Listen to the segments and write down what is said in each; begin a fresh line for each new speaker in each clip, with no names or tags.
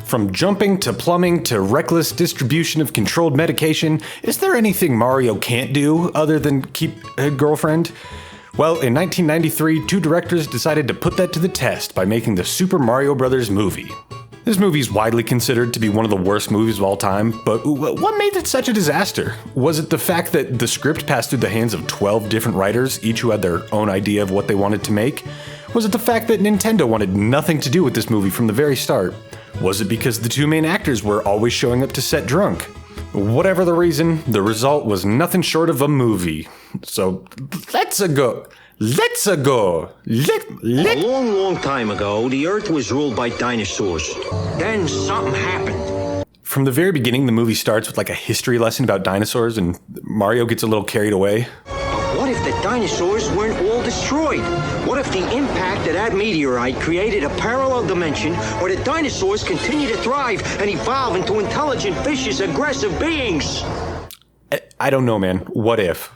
From jumping to plumbing to reckless distribution of controlled medication, is there anything Mario can't do other than keep a girlfriend? Well, in 1993, two directors decided to put that to the test by making the Super Mario Bros. Movie. This movie is widely considered to be one of the worst movies of all time, but what made it such a disaster? Was it the fact that the script passed through the hands of 12 different writers, each who had their own idea of what they wanted to make? Was it the fact that Nintendo wanted nothing to do with this movie from the very start? Was it because the two main actors were always showing up to set drunk? Whatever the reason, the result was nothing short of a movie. So, let's go.
A long time ago, the Earth was ruled by dinosaurs. Then something happened.
From the very beginning, the movie starts with like a history lesson about dinosaurs, and Mario gets a little carried away.
But what if the dinosaurs weren't all destroyed? What if the impact of that meteorite created a parallel dimension where the dinosaurs continue to thrive and evolve into intelligent, vicious, aggressive beings?
I don't know, man. What if?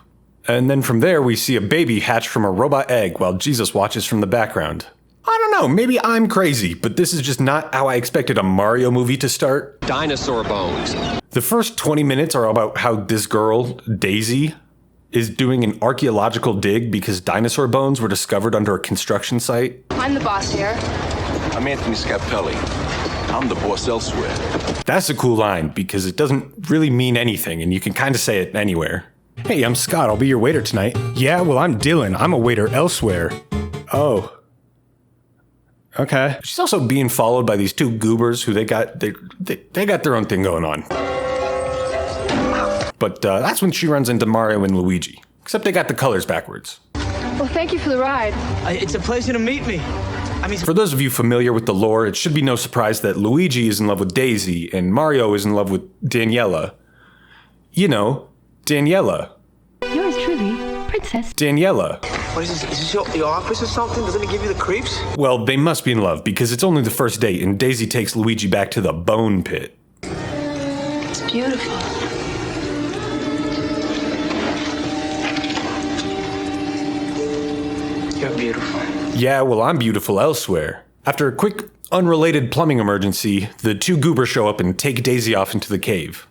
And then from there, we see a baby hatch from a robot egg while Jesus watches from the background. I don't know, maybe I'm crazy, but this is just not how I expected a Mario movie to start.
Dinosaur bones.
The first 20 minutes are about how this girl, Daisy, is doing an archaeological dig because dinosaur bones were discovered under a construction site.
I'm the boss here.
I'm Anthony Scapelli. I'm the boss elsewhere.
That's a cool line because it doesn't really mean anything and you can kind of say it anywhere. Hey, I'm Scott. I'll be your waiter tonight. Yeah, well, I'm Dylan. I'm a waiter elsewhere. Oh. Okay. She's also being followed by these two goobers who they got their own thing going on. But that's when she runs into Mario and Luigi. Except they got the colors backwards.
Well, thank you for the ride.
It's a pleasure to meet me.
For those of you familiar with the lore, it should be no surprise that Luigi is in love with Daisy and Mario is in love with Daniela. You know, Daniela.
Yours truly, Princess
Daniela.
What is this? Is this your office or something? Doesn't it give you the creeps?
Well, they must be in love because it's only the first date and Daisy takes Luigi back to the bone pit.
It's beautiful.
You're beautiful.
Yeah, well, I'm beautiful elsewhere. After a quick, unrelated plumbing emergency, the two goobers show up and take Daisy off into the cave.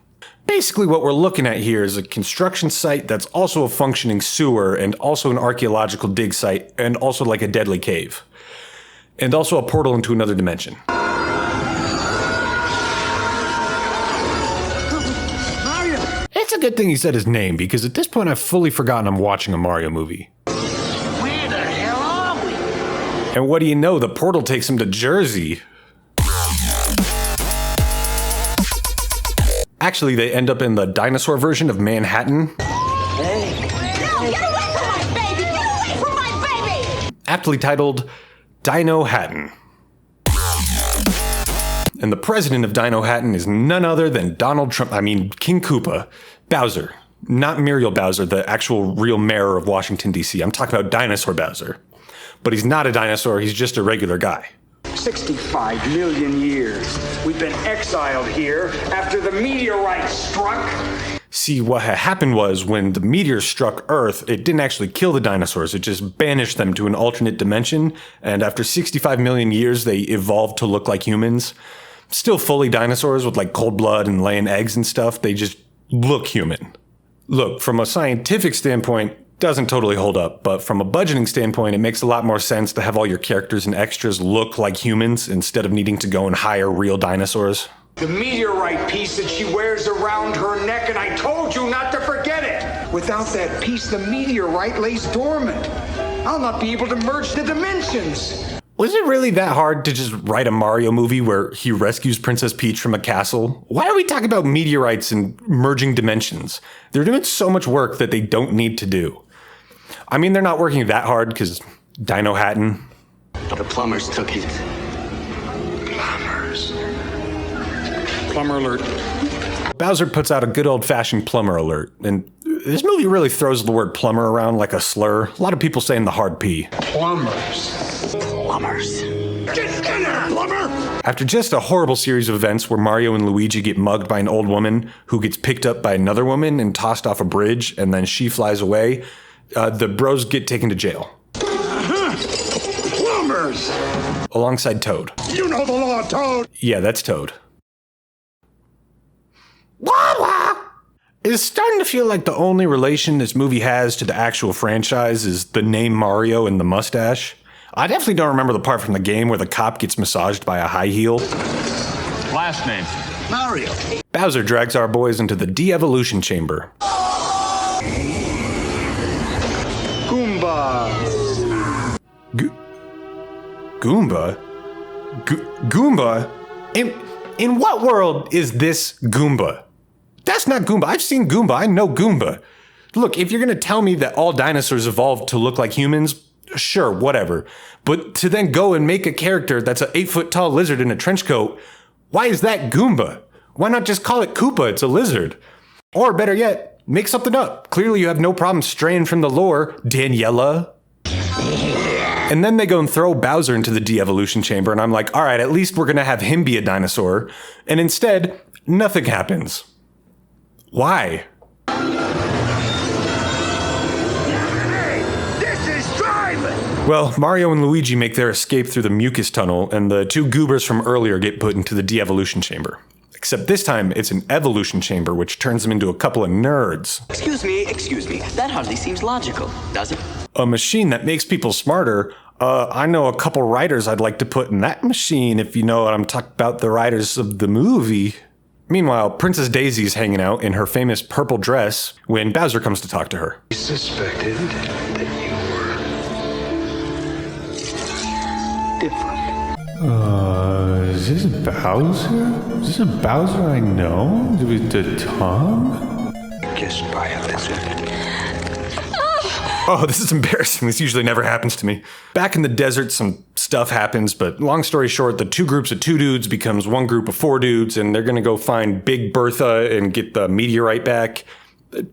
Basically, what we're looking at here is a construction site that's also a functioning sewer and also an archaeological dig site and also like a deadly cave. And also a portal into another dimension.
Mario!
It's a good thing he said his name because at this point I've fully forgotten I'm watching a Mario movie.
Where the hell are we?
And what do you know, the portal takes him to Jersey. Actually, they end up in the dinosaur version of Manhattan.
Hey.
No, get away from my baby! Get away from my baby!
Aptly titled Dinohattan. And the president of Dinohattan is none other than King Koopa, Bowser. Not Muriel Bowser, the actual real mayor of Washington, D.C. I'm talking about Dinosaur Bowser. But he's not a dinosaur, he's just a regular guy.
65 million years. We've been exiled here after the meteorite struck.
See, what had happened was when the meteor struck Earth, it didn't actually kill the dinosaurs, it just banished them to an alternate dimension, and after 65 million years, they evolved to look like humans. Still fully dinosaurs with like cold blood and laying eggs and stuff, they just look human. Look, from a scientific standpoint, doesn't totally hold up, but from a budgeting standpoint, it makes a lot more sense to have all your characters and extras look like humans instead of needing to go and hire real dinosaurs.
The meteorite piece that she wears around her neck, and I told you not to forget it. Without that piece, the meteorite lays dormant. I'll not be able to merge the dimensions.
Was it really that hard to just write a Mario movie where he rescues Princess Peach from a castle? Why are we talking about meteorites and merging dimensions? They're doing so much work that they don't need to do. I mean, they're not working that hard because Dinohattan.
The plumbers took it.
Plumbers. Plumber alert.
Bowser puts out a good old-fashioned plumber alert, and this movie really throws the word plumber around like a slur. A lot of people saying the hard P.
Plumbers.
Plumbers.
Get in there, plumber!
After just a horrible series of events where Mario and Luigi get mugged by an old woman who gets picked up by another woman and tossed off a bridge, and then she flies away, the bros get taken to jail.
Plumbers!
Alongside Toad.
You know the law, Toad!
Yeah, that's Toad. It's starting to feel like the only relation this movie has to the actual franchise is the name Mario and the mustache. I definitely don't remember the part from the game where the cop gets massaged by a high heel.
Last name.
Mario.
Bowser drags our boys into the de-evolution chamber.
Goomba.
Goomba? Goomba? In what world is this Goomba? That's not Goomba. I've seen Goomba. I know Goomba. Look, if you're going to tell me that all dinosaurs evolved to look like humans, sure, whatever. But to then go and make a character that's an 8-foot-tall lizard in a trench coat, why is that Goomba? Why not just call it Koopa? It's a lizard. Or better yet, make something up. Clearly you have no problem straying from the lore, Daniela. And then they go and throw Bowser into the de-evolution chamber, and I'm like, all right, at least we're going to have him be a dinosaur. And instead, nothing happens. Why?
This is driving!
Well, Mario and Luigi make their escape through the mucus tunnel, and the two goobers from earlier get put into the de-evolution chamber. Except this time, it's an evolution chamber, which turns them into a couple of nerds.
Excuse me. That hardly seems logical, does it?
A machine that makes people smarter. I know a couple writers I'd like to put in that machine, if you know what I'm talking about, the writers of the movie. Meanwhile, Princess Daisy's hanging out in her famous purple dress when Bowser comes to talk to her.
I suspected that you were different.
Is this Bowser? Is this a Bowser I know? With the tongue?
Kissed by a lizard.
Oh, this is embarrassing. This usually never happens to me. Back in the desert, some stuff happens, but long story short, the two groups of two dudes becomes one group of four dudes, and they're gonna go find Big Bertha and get the meteorite back.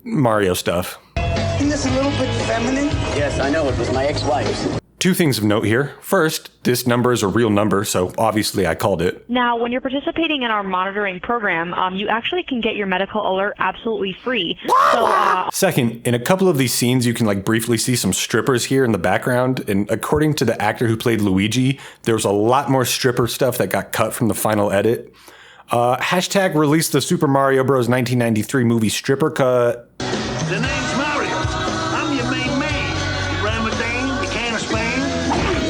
Mario stuff.
Isn't this a little bit feminine? Yes, I know. It was my ex-wife's.
Two things of note here. First, this number is a real number, so obviously I called it.
Now, when you're participating in our monitoring program, you actually can get your medical alert absolutely free.
Second, in a couple of these scenes, you can briefly see some strippers here in the background, and according to the actor who played Luigi, there was a lot more stripper stuff that got cut from the final edit. Hashtag release the Super Mario Bros. 1993 movie stripper cut.
The name's Mario. I'm your main man. Ramadan, the can of Spain.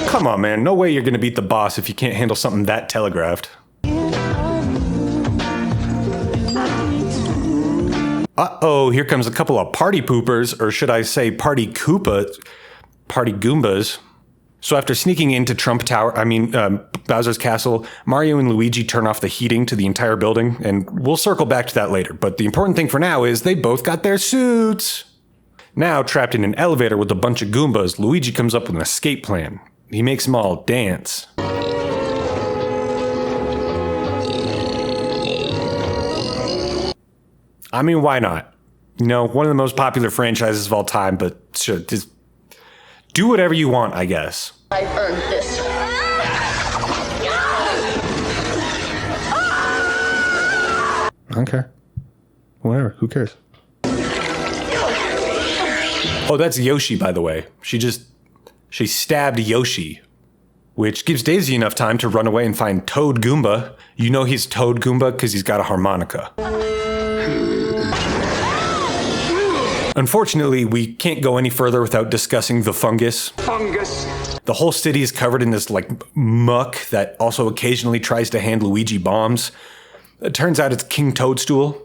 Come on, man. No way you're gonna beat the boss if you can't handle something that telegraphed. Uh-oh, here comes a couple of party poopers, or should I say party Goombas. So after sneaking into Bowser's castle, Mario and Luigi turn off the heating to the entire building, and we'll circle back to that later. But the important thing for now is they both got their suits. Now, trapped in an elevator with a bunch of Goombas, Luigi comes up with an escape plan. He makes them all dance. I mean, why not? You know, one of the most popular franchises of all time, but sure, just do whatever you want, I guess.
I've earned this.
Okay. Whatever, who cares? Oh, that's Yoshi, by the way. She stabbed Yoshi, which gives Daisy enough time to run away and find Toad Goomba. You know he's Toad Goomba because he's got a harmonica. Unfortunately, we can't go any further without discussing the fungus.
Fungus.
The whole city is covered in this muck that also occasionally tries to hand Luigi bombs. It turns out it's King Toadstool.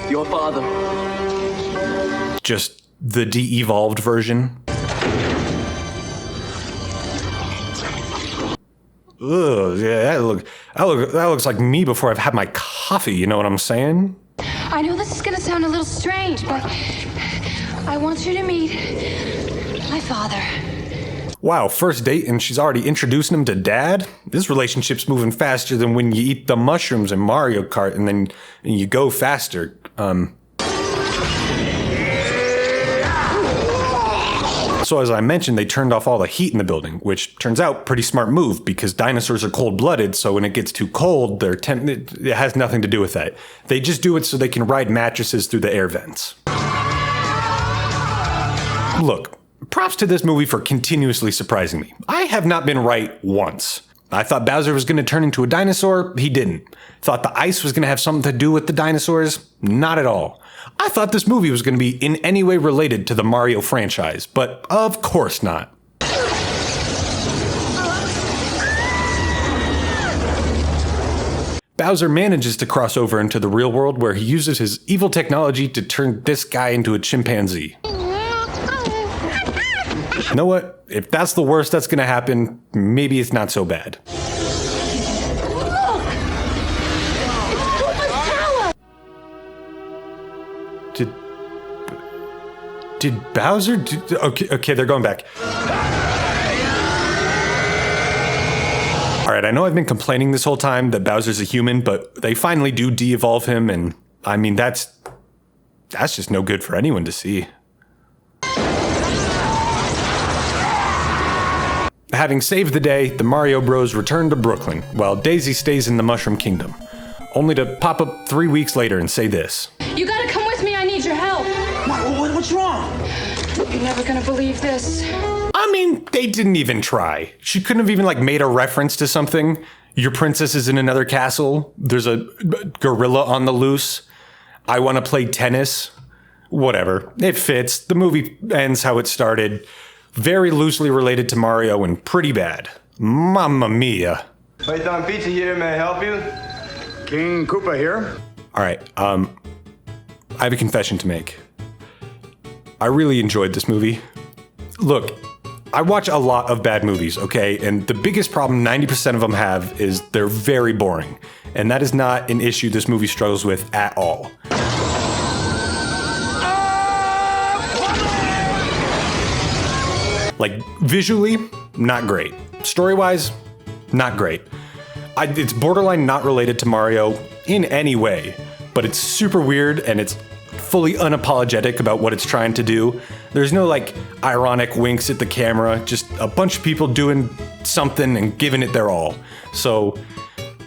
Your father.
Just the de-evolved version. Ugh, yeah, that looks like me before I've had my coffee, you know what I'm saying?
I know this is gonna sound a little strange, but I want you to meet my father.
Wow, first date and she's already introducing him to Dad? This relationship's moving faster than when you eat the mushrooms in Mario Kart and then you go faster. So as I mentioned, they turned off all the heat in the building, which turns out pretty smart move because dinosaurs are cold-blooded, so when it gets too cold, it has nothing to do with that. They just do it so they can ride mattresses through the air vents. Look, props to this movie for continuously surprising me. I have not been right once. I thought Bowser was going to turn into a dinosaur. He didn't. Thought the ice was going to have something to do with the dinosaurs. Not at all. I thought this movie was going to be in any way related to the Mario franchise, but of course not. Bowser manages to cross over into the real world where he uses his evil technology to turn this guy into a chimpanzee. You know what? If that's the worst that's gonna happen, maybe it's not so bad. Did Bowser do... Okay, they're going back. Alright, I know I've been complaining this whole time that Bowser's a human, but they finally do de-evolve him, and I mean, that's just no good for anyone to see. Having saved the day, the Mario Bros return to Brooklyn, while Daisy stays in the Mushroom Kingdom, only to pop up 3 weeks later and say this.
You gotta come with me, I need your help.
What's wrong?
You're never gonna believe this.
I mean, they didn't even try. She couldn't have even made a reference to something. Your princess is in another castle. There's a gorilla on the loose. I want to play tennis. Whatever. It fits. The movie ends how it started. Very loosely related to Mario and pretty bad. Mamma mia.
Python Pizza here, may I help you?
King Koopa here.
All right, I have a confession to make. I really enjoyed this movie. Look, I watch a lot of bad movies, okay? And the biggest problem 90% of them have is they're very boring. And that is not an issue this movie struggles with at all. Visually, not great. Story-wise, not great. It's borderline not related to Mario in any way, but it's super weird and it's fully unapologetic about what it's trying to do. There's no ironic winks at the camera, just a bunch of people doing something and giving it their all. So,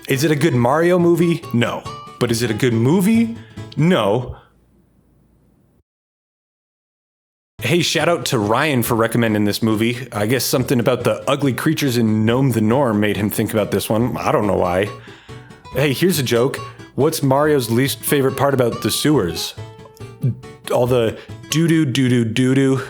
is it a good Mario movie? No. But is it a good movie? No. Hey, shout out to Ryan for recommending this movie. I guess something about the ugly creatures in Gnome the Norm made him think about this one. I don't know why. Hey, here's a joke. What's Mario's least favorite part about the sewers? All the doo-doo, doo-doo, doo-doo.